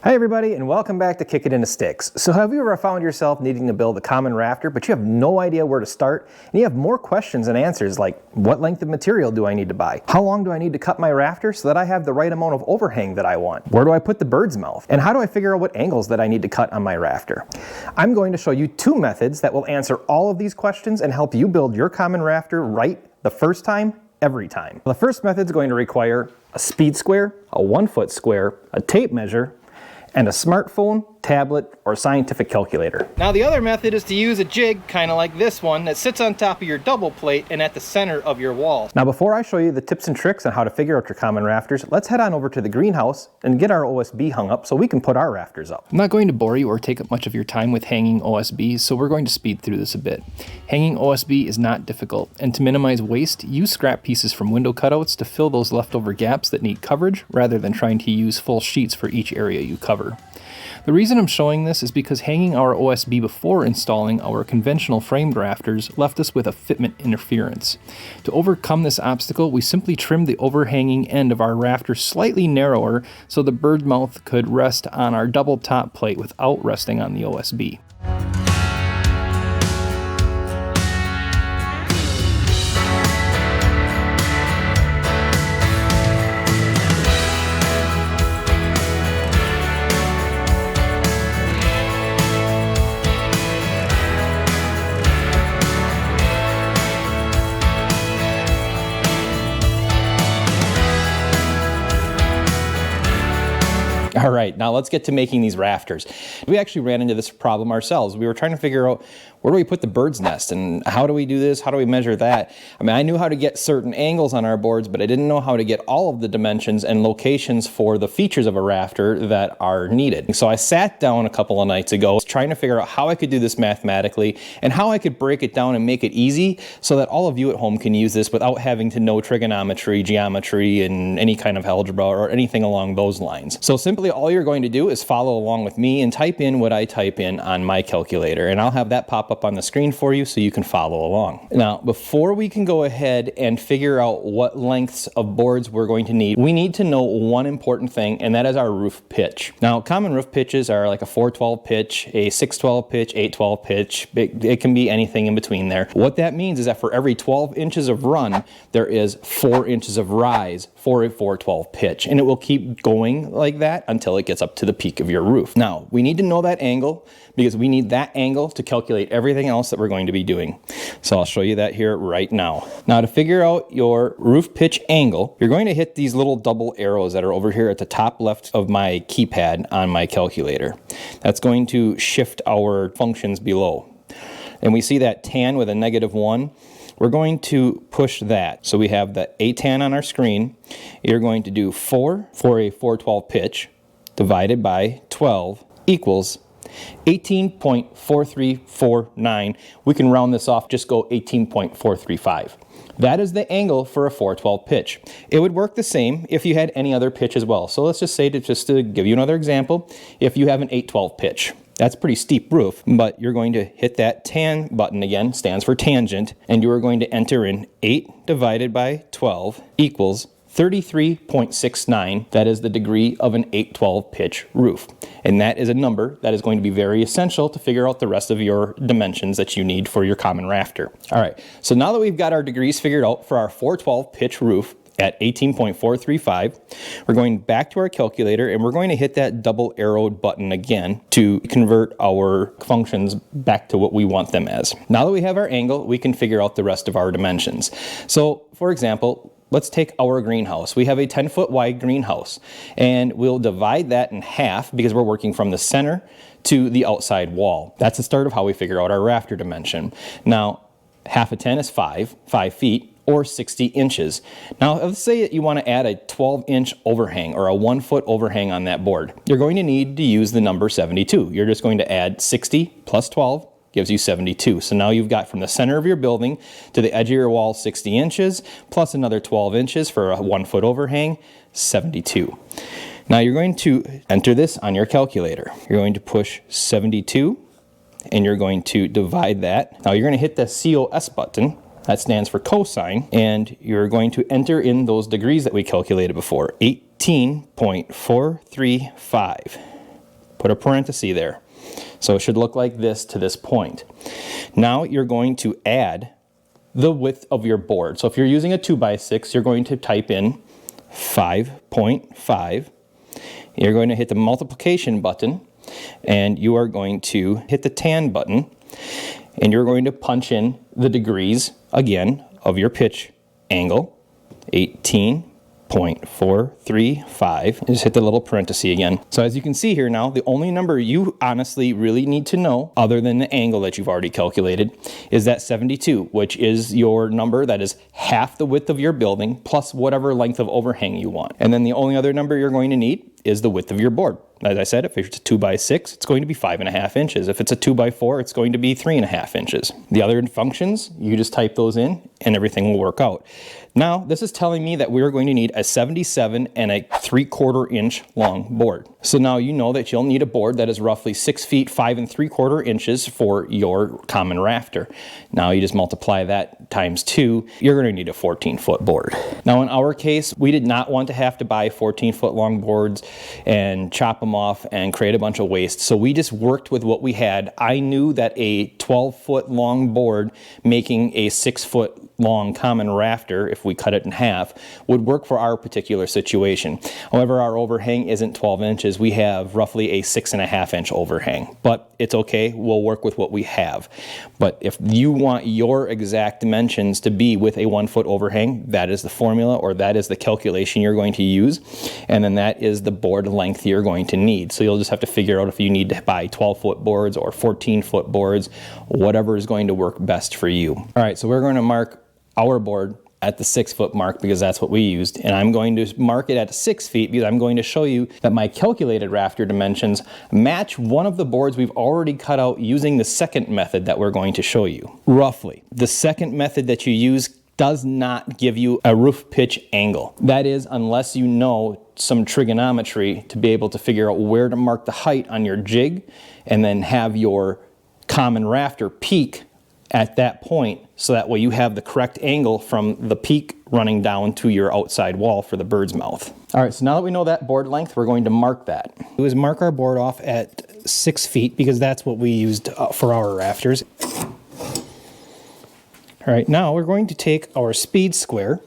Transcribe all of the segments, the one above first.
Hi everybody, and welcome back to Kick It Into Sticks. So have you ever found yourself needing to build a common rafter, but you have no idea where to start, and you have more questions than answers, like what length of material do I need to buy? How long do I need to cut my rafter so that I have the right amount of overhang that I want? Where do I put the bird's mouth? And how do I figure out what angles that I need to cut on my rafter? I'm going to show you two methods that will answer all of these questions and help you build your common rafter right the first time, every time. The first method is going to require a speed square, a 1-foot square, a tape measure, and a smartphone, tablet, or scientific calculator. Now the other method is to use a jig kind of like this one that sits on top of your double plate and at the center of your wall. Now before I show you the tips and tricks on how to figure out your common rafters, let's head on over to the greenhouse and get our OSB hung up so we can put our rafters up. I'm not going to bore you or take up much of your time with hanging OSB, so we're going to speed through this a bit. Hanging OSB is not difficult, and to minimize waste, use scrap pieces from window cutouts to fill those leftover gaps that need coverage rather than trying to use full sheets for each area you cover. The reason I'm showing this is because hanging our OSB before installing our conventional framed rafters left us with a fitment interference. To overcome this obstacle, we simply trimmed the overhanging end of our rafter slightly narrower so the bird mouth could rest on our double top plate without resting on the OSB. All right, now let's get to making these rafters. We actually ran into this problem ourselves. We were trying to figure out where do we put the bird's nest and how do we do this? How do we measure that? I mean, I knew how to get certain angles on our boards, but I didn't know how to get all of the dimensions and locations for the features of a rafter that are needed. So I sat down a couple of nights ago trying to figure out how I could do this mathematically and how I could break it down and make it easy so that all of you at home can use this without having to know trigonometry, geometry, and any kind of algebra or anything along those lines. So simply all you're going to do is follow along with me and type in what I type in on my calculator, and I'll have that pop up on the screen for you so you can follow along. Now, before we can go ahead and figure out what lengths of boards we're going to need, we need to know one important thing, and that is our roof pitch. Now, common roof pitches are like a 412 pitch, a 612 pitch, 812 pitch. It can be anything in between there. What that means is that for every 12 inches of run, there is 4 inches of rise for a 412 pitch, and it will keep going like that until it gets up to the peak of your roof. Now, we need to know that angle because we need that angle to calculate everything else that we're going to be doing. So I'll show you that here right now. Now, to figure out your roof pitch angle, you're going to hit these little double arrows that are over here at the top left of my keypad on my calculator. That's going to shift our functions below. And we see that tan with a -1. We're going to push that. So we have the A-tan on our screen. You're going to do 4 for a 412 pitch divided by 12 equals 18.4349. We can round this off, just go 18.435. That is the angle for a 412 pitch. It would work the same if you had any other pitch as well. So let's just say, just to give you another example, if you have an 812 pitch. That's a pretty steep roof, but you're going to hit that tan button again, stands for tangent, and you are going to enter in 8 divided by 12 equals 33.69. That is the degree of an 812 pitch roof. And that is a number that is going to be very essential to figure out the rest of your dimensions that you need for your common rafter. All right, so now that we've got our degrees figured out for our 412 pitch roof at 18.435, we're going back to our calculator and we're going to hit that double arrowed button again to convert our functions back to what we want them as. Now that we have our angle, we can figure out the rest of our dimensions. So, for example, let's take our greenhouse. We have a 10-foot wide greenhouse, and we'll divide that in half because we're working from the center to the outside wall. That's the start of how we figure out our rafter dimension. Now, half of 10 is 5 feet, or 60 inches. Now, let's say that you want to add a 12-inch overhang or a 1-foot overhang on that board. You're going to need to use the number 72. You're just going to add 60 plus 12 gives you 72. So now you've got from the center of your building to the edge of your wall 60 inches plus another 12 inches for a 1-foot overhang, 72. Now you're going to enter this on your calculator. You're going to push 72 and you're going to divide that. Now you're going to hit the COS button. That stands for cosine, and you're going to enter in those degrees that we calculated before, 18.435. Put a parenthesis there. So it should look like this to this point. Now you're going to add the width of your board. So if you're using a 2x6, you're going to type in 5.5. You're going to hit the multiplication button, and you are going to hit the tan button, and you're going to punch in the degrees, again, of your pitch angle, 18.435, and just hit the little parenthesis again. So as you can see here now, the only number you honestly really need to know, other than the angle that you've already calculated, is that 72, which is your number that is half the width of your building plus whatever length of overhang you want. And then the only other number you're going to need is the width of your board. As I said, if it's a 2x6, it's going to be 5.5 inches. If it's a 2x4, it's going to be 3.5 inches. The other functions, you just type those in and everything will work out. Now, this is telling me that we're going to need a 77 and a 3/4 inch long board. So now you know that you'll need a board that is roughly 6 feet 5 3/4 inches for your common rafter. Now you just multiply that times 2, you're going to need a 14-foot board. Now in our case, we did not want to have to buy 14-foot long boards and chop them off and create a bunch of waste. So we just worked with what we had. I knew that a 12-foot long board making a 6-foot long common rafter, if we cut it in half, would work for our particular situation. However, our overhang isn't 12 inches. We have roughly a 6.5 inch overhang, but it's okay. We'll work with what we have. But if you want your exact dimensions to be with a 1-foot overhang, that is the formula, or that is the calculation you're going to use. And then that is the board length you're going to need. So you'll just have to figure out if you need to buy 12-foot boards or 14-foot boards, whatever is going to work best for you. All right, so we're going to mark our board at the 6-foot mark because that's what we used, and I'm going to mark it at 6 feet because I'm going to show you that my calculated rafter dimensions match one of the boards we've already cut out using the second method that we're going to show you. Roughly, the second method that you use does not give you a roof pitch angle. That is, unless you know some trigonometry to be able to figure out where to mark the height on your jig and then have your common rafter peak at that point, so that way you have the correct angle from the peak running down to your outside wall for the bird's mouth. All right, so now that we know that board length, we're going to mark that. Do is mark our board off at 6 feet because that's what we used for our rafters. All right, now we're going to take our speed square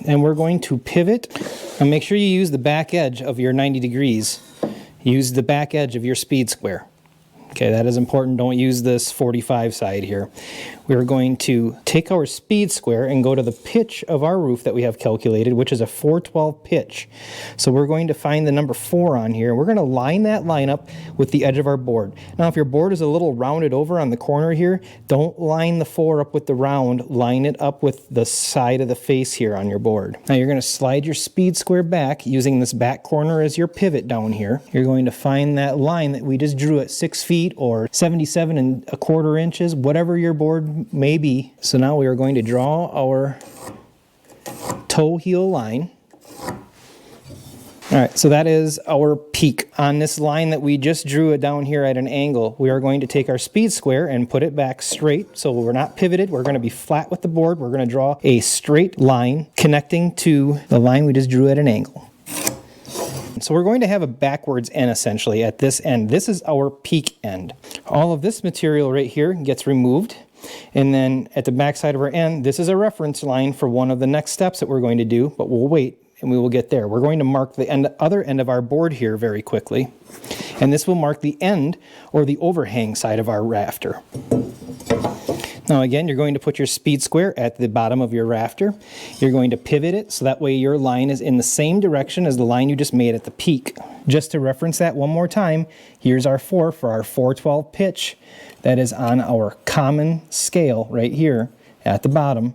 and we're going to pivot, and make sure you use the back edge of your 90 degrees. Use the back edge of your speed square. Okay, that is important. Don't use this 45 side here. We're going to take our speed square and go to the pitch of our roof that we have calculated, which is a 412 pitch. So we're going to find the number 4 on here. We're going to line that line up with the edge of our board. Now, if your board is a little rounded over on the corner here, don't line the 4 up with the round. Line it up with the side of the face here on your board. Now, you're going to slide your speed square back using this back corner as your pivot down here. You're going to find that line that we just drew at 6 feet or 77 1/4 inches, whatever your board may be. So now we are going to draw our toe heel line. All right, so that is our peak. On this line that we just drew it down here at an angle, we are going to take our speed square and put it back straight. So we're not pivoted, we're going to be flat with the board. We're going to draw a straight line connecting to the line we just drew at an angle. So we're going to have a backwards end essentially at this end. This is our peak end. All of this material right here gets removed. And then at the back side of our end, this is a reference line for one of the next steps that we're going to do, but we'll wait and we will get there. We're going to mark the other end of our board here very quickly. And this will mark the end or the overhang side of our rafter. Now again, you're going to put your speed square at the bottom of your rafter. You're going to pivot it so that way your line is in the same direction as the line you just made at the peak. Just to reference that one more time, here's our 4 for our 412 pitch. That is on our common scale right here at the bottom.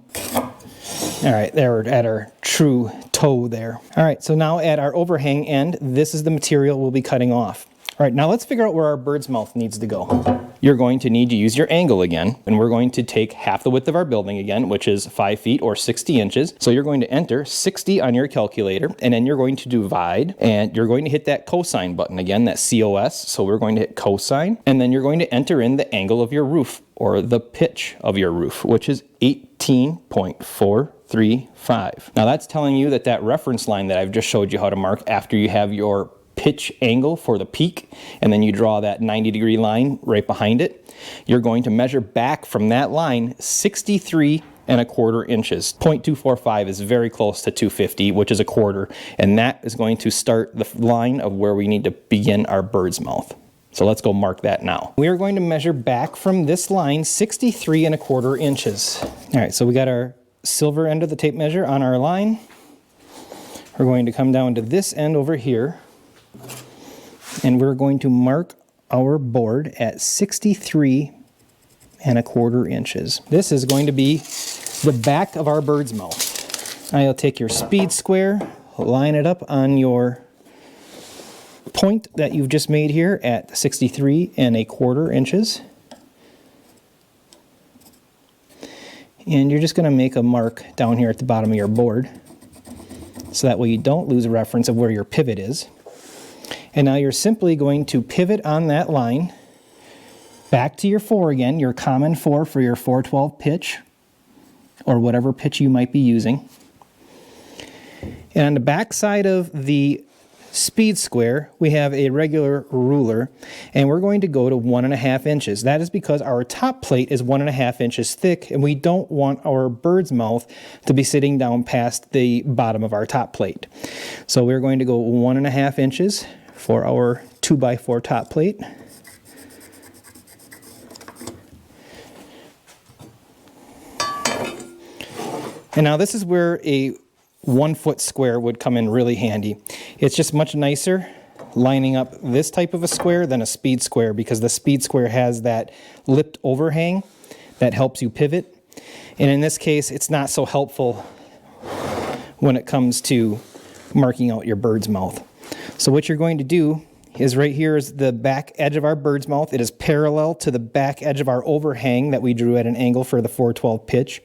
All right, there we're at our true toe there. All right, so now at our overhang end, this is the material we'll be cutting off. All right, now let's figure out where our bird's mouth needs to go. You're going to need to use your angle again, and we're going to take half the width of our building again, which is 5 feet or 60 inches. So you're going to enter 60 on your calculator, and then you're going to divide, and you're going to hit that cosine button again, that COS. So we're going to hit cosine, and then you're going to enter in the angle of your roof, or the pitch of your roof, which is 18.435. Now that's telling you that that reference line that I've just showed you how to mark after you have your pitch angle for the peak, and then you draw that 90-degree line right behind it. You're going to measure back from that line 63¼ inches. 0.245 is very close to 250, which is a quarter, and that is going to start the line of where we need to begin our bird's mouth. So let's go mark that now. We are going to measure back from this line 63¼ inches. All right, so we got our silver end of the tape measure on our line. We're going to come down to this end over here, and we're going to mark our board at 63¼ inches. This is going to be the back of our bird's mouth. Now you'll take your speed square, line it up on your point that you've just made here at 63¼ inches. And you're just going to make a mark down here at the bottom of your board, so that way you don't lose a reference of where your pivot is. And now you're simply going to pivot on that line back to your 4 again, your common 4 for your 4/12 pitch, or whatever pitch you might be using. And on the back side of the speed square, we have a regular ruler, and we're going to go to 1½ inches. That is because our top plate is 1½ inches thick, and we don't want our bird's mouth to be sitting down past the bottom of our top plate. So we're going to go 1½ inches for our 2x4 top plate. And now this is where a 1-foot square would come in really handy. It's just much nicer lining up this type of a square than a speed square, because the speed square has that lipped overhang that helps you pivot. And in this case, it's not so helpful when it comes to marking out your bird's mouth. So what you're going to do is right here is the back edge of our bird's mouth. It is parallel to the back edge of our overhang that we drew at an angle for the 4/12 pitch.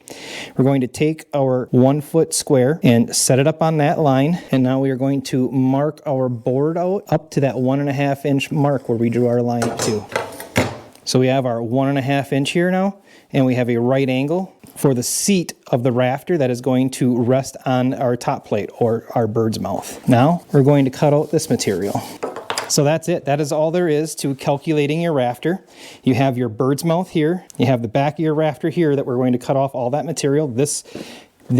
We're going to take our 1-foot square and set it up on that line, and now we are going to mark our board out up to that 1½ inch mark where we drew our line up to. So we have our 1½ inch here now, and we have a right angle for the seat of the rafter that is going to rest on our top plate or our bird's mouth. Now we're going to cut out this material. So that's it. That is all there is to calculating your rafter. You have your bird's mouth here. You have the back of your rafter here that we're going to cut off all that material. This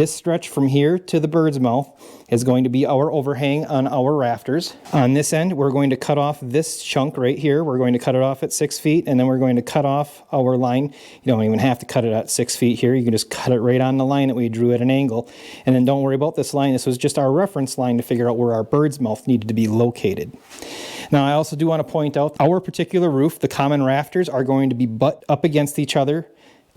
stretch from here to the bird's mouth is going to be our overhang on our rafters. On this end, we're going to cut off this chunk right here. We're going to cut it off at 6 feet, and then we're going to cut off our line. You don't even have to cut it at 6 feet here. You can just cut it right on the line that we drew at an angle. And then don't worry about this line. This was just our reference line to figure out where our bird's mouth needed to be located. Now, I also do want to point out our particular roof, the common rafters, are going to be butt up against each other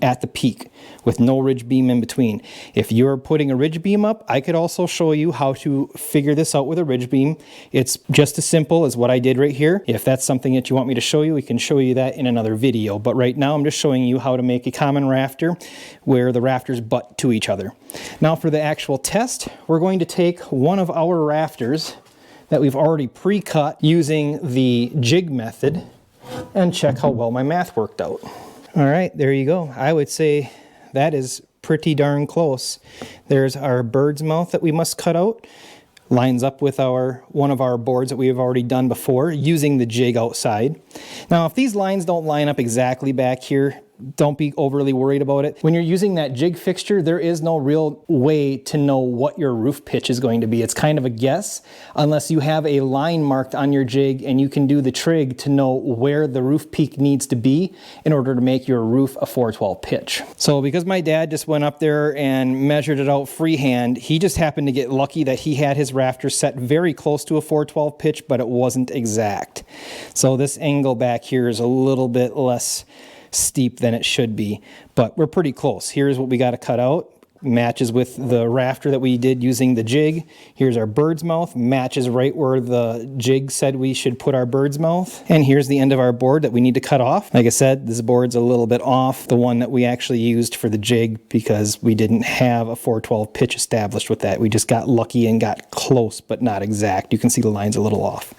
at the peak with no ridge beam in between. If you're putting a ridge beam up, I could also show you how to figure this out with a ridge beam. It's just as simple as what I did right here. If that's something that you want me to show you, we can show you that in another video. But right now I'm just showing you how to make a common rafter where the rafters butt to each other. Now for the actual test, we're going to take one of our rafters that we've already pre-cut using the jig method and check how well my math worked out. All right, there you go. I would say that is pretty darn close. There's our bird's mouth that we must cut out. Lines up with one of our boards that we have already done before using the jig outside. Now, if these lines don't line up exactly back here, don't be overly worried about it. When you're using that jig fixture, there is no real way to know what your roof pitch is going to be. It's kind of a guess unless you have a line marked on your jig and you can do the trig to know where the roof peak needs to be in order to make your roof a 4/12 pitch. So because my dad just went up there and measured it out freehand, he just happened to get lucky that he had his rafters set very close to a 4/12 pitch, but it wasn't exact. So this angle back here is a little bit less steep than it should be, but we're pretty close. Here's what we got to cut out. Matches with the rafter that we did using the jig. Here's our bird's mouth. Matches right where the jig said we should put our bird's mouth. And here's the end of our board that we need to cut off. Like I said, this board's a little bit off the one that we actually used for the jig because we didn't have a 4/12 pitch established with that. We just got lucky and got close, but not exact. You can see the line's a little off.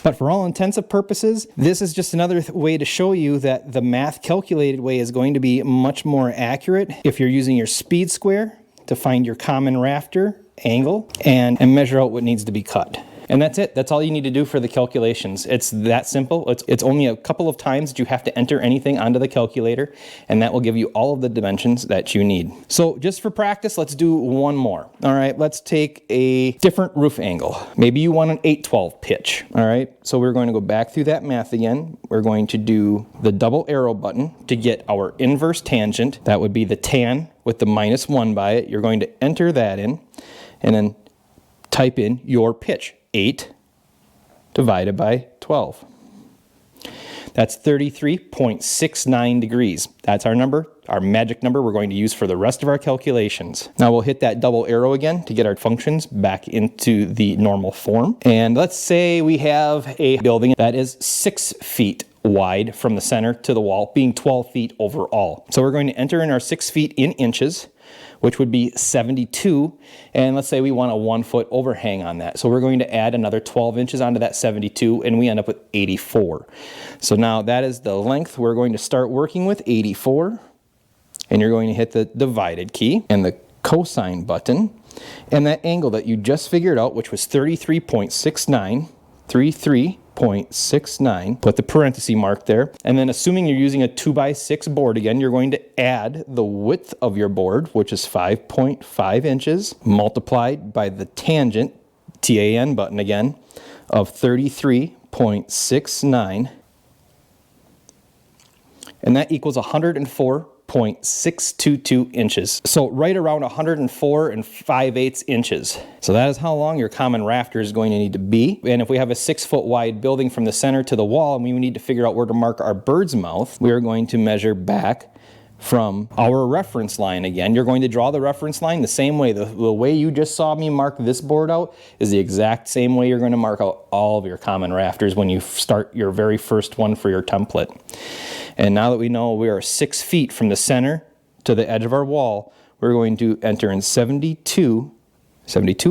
But for all intents and purposes, this is just another way to show you that the math calculated way is going to be much more accurate if you're using your speed square to find your common rafter angle and measure out what needs to be cut. And that's it. That's all you need to do for the calculations. It's that simple. It's only a couple of times that you have to enter anything onto the calculator, and that will give you all of the dimensions that you need. So just for practice, let's do one more. All right, let's take a different roof angle. Maybe you want an 8/12 pitch. All right, so we're going to go back through that math again. We're going to do the double arrow button to get our inverse tangent. That would be the tan with the -1 by it. You're going to enter that in, and then type in your pitch, 8 divided by 12. That's 33.69 degrees. That's our number, our magic number we're going to use for the rest of our calculations. Now we'll hit that double arrow again to get our functions back into the normal form. And let's say we have a building that is 6 feet wide from the center to the wall, being 12 feet overall. So we're going to enter in our 6 feet in inches, which would be 72, and let's say we want a 1 foot overhang on that. So we're going to add another 12 inches onto that 72, and we end up with 84. So now that is the length. We're going to start working with 84, and you're going to hit the divided key and the cosine button, and that angle that you just figured out, which was 33.69, 33.69, put the parenthesis mark there, and then assuming you're using a 2x6 board again, you're going to add the width of your board, which is 5.5 inches, multiplied by the tangent, TAN button again, of 33.69, and that equals 104.622 inches. So right around 104 5/8 inches. So that is how long your common rafter is going to need to be. And if we have a 6 foot wide building from the center to the wall and we need to figure out where to mark our bird's mouth, we are going to measure back from our reference line again. You're going to draw the reference line the same way. The way you just saw me mark this board out is the exact same way you're going to mark out all of your common rafters when you start your very first one for your template. And now that we know we are 6 feet from the center to the edge of our wall, we're going to enter in 72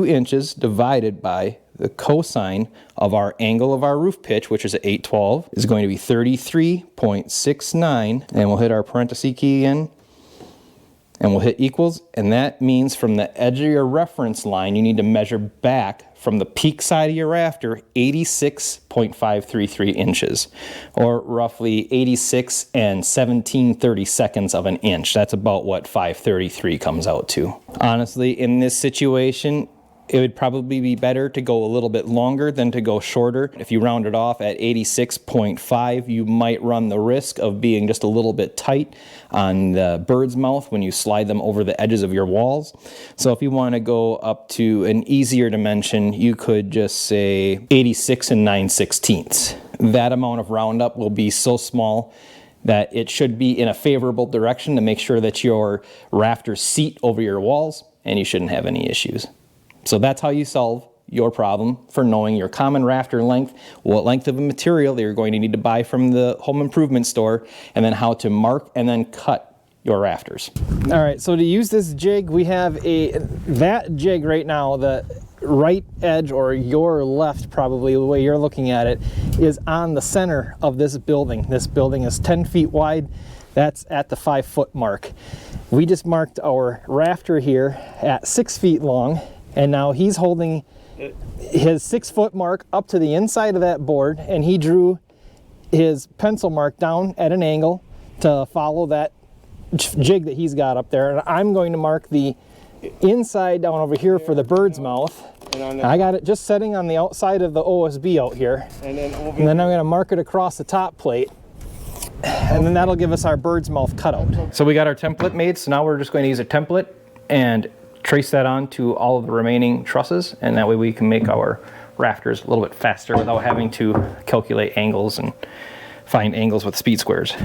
inches divided by the cosine of our angle of our roof pitch, which is at 8/12, is going to be 33.69, and we'll hit our parenthesis key in, and we'll hit equals, and that means from the edge of your reference line, you need to measure back from the peak side of your rafter 86.533 inches, or roughly 86 and 17/32 of an inch. That's about what 533 comes out to. Honestly, in this situation, it would probably be better to go a little bit longer than to go shorter. If you round it off at 86.5, you might run the risk of being just a little bit tight on the bird's mouth when you slide them over the edges of your walls. So if you want to go up to an easier dimension, you could just say 86 9/16. That amount of roundup will be so small that it should be in a favorable direction to make sure that your rafters seat over your walls, and you shouldn't have any issues. So that's how you solve your problem for knowing your common rafter length, what length of a material that you're going to need to buy from the home improvement store, and then how to mark and then cut your rafters. All right, so to use this jig, we have that jig right now, the right edge, or your left probably, the way you're looking at it, is on the center of this building. This building is 10 feet wide. That's at the 5 foot mark. We just marked our rafter here at 6 feet long, and now he's holding his 6 foot mark up to the inside of that board, and he drew his pencil mark down at an angle to follow that jig that he's got up there. And I'm going to mark the inside down over here for the bird's mouth. I got it just setting on the outside of the OSB out here. And then I'm going to mark it across the top plate. And then that'll give us our bird's mouth cutout. So we got our template made, so now we're just going to use a template and trace that on to all of the remaining trusses, and that way we can make our rafters a little bit faster without having to calculate angles and find angles with speed squares.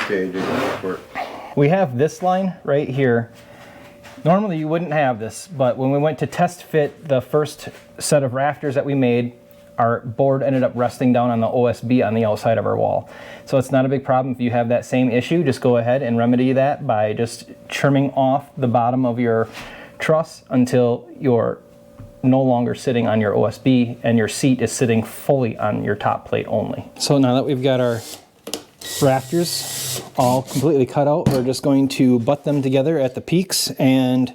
Okay, We have this line right here. Normally you wouldn't have this, but when we went to test fit the first set of rafters that we made, our board ended up resting down on the OSB on the outside of our wall. So it's not a big problem if you have that same issue. Just go ahead and remedy that by just trimming off the bottom of your truss until you're no longer sitting on your OSB and your seat is sitting fully on your top plate only. So now that we've got our rafters all completely cut out. We're just going to butt them together at the peaks and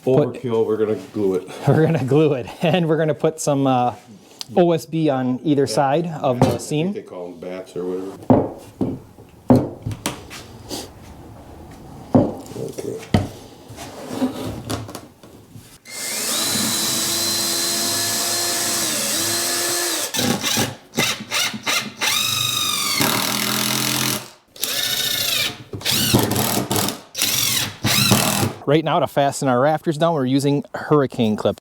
Overkill, we're gonna glue it. we're gonna glue it. And we're gonna put some OSB on either side of the I think seam. they call them bats or whatever. Okay. Right now, to fasten our rafters down, we're using a hurricane clip.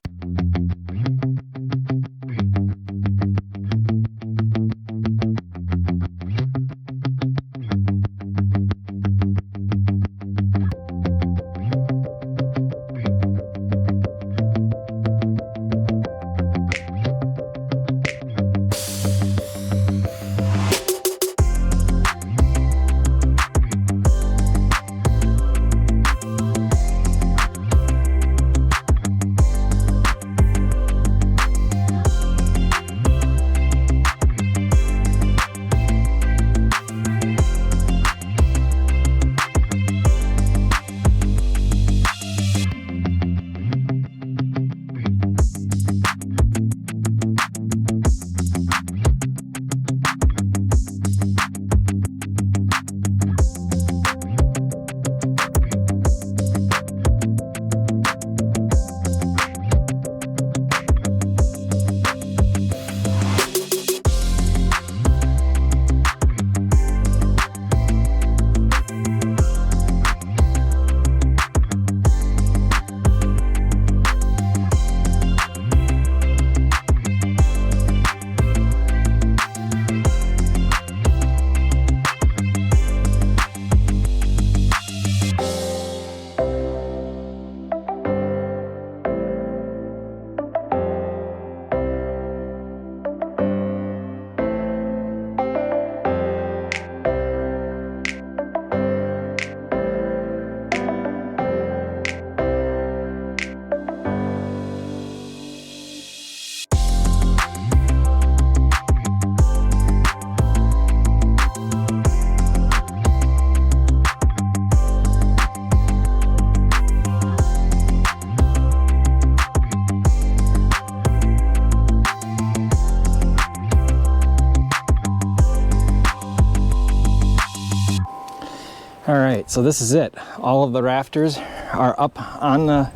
All right, so this is it. All of the rafters are up on the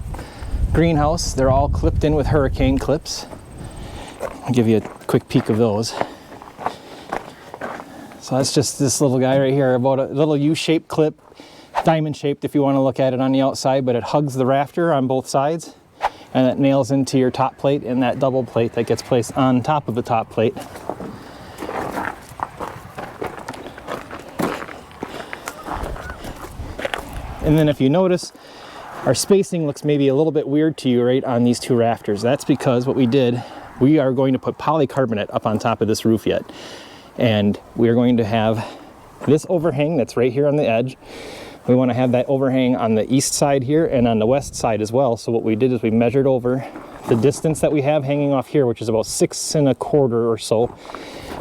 greenhouse. They're all clipped in with hurricane clips. I'll give you a quick peek of those. So that's just this little guy right here, about a little U-shaped clip, diamond-shaped if you want to look at it on the outside, but it hugs the rafter on both sides, and it nails into your top plate and that double plate that gets placed on top of the top plate. And then if you notice, our spacing looks maybe a little bit weird to you right on these two rafters. That's because what we did, we are going to put polycarbonate up on top of this roof yet. And we are going to have this overhang that's right here on the edge. We want to have that overhang on the east side here and on the west side as well. So what we did is we measured over the distance that we have hanging off here, which is about 6 1/4 or so.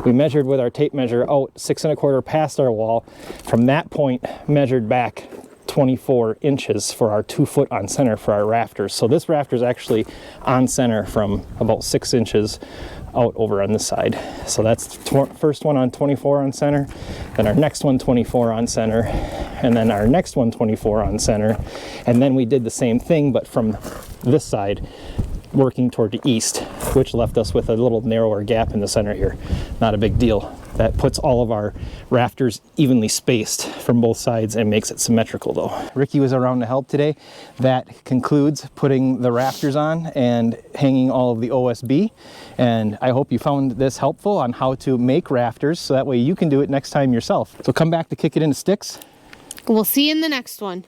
We measured with our tape measure out 6 1/4 past our wall. From that point, measured back 24 inches for our 2 foot on center for our rafters. So this rafter is actually on center from about 6 inches out over on this side. So that's the first one on 24 on center, then our next one 24 on center, and then our next one 24 on center. And then we did the same thing, but from this side, working toward the east, which left us with a little narrower gap in the center here. Not a big deal. That puts all of our rafters evenly spaced from both sides and makes it symmetrical though. Ricky was around to help today. That concludes putting the rafters on and hanging all of the OSB. And I hope you found this helpful on how to make rafters so that way you can do it next time yourself. So come back to kick it into sticks. We'll see you in the next one.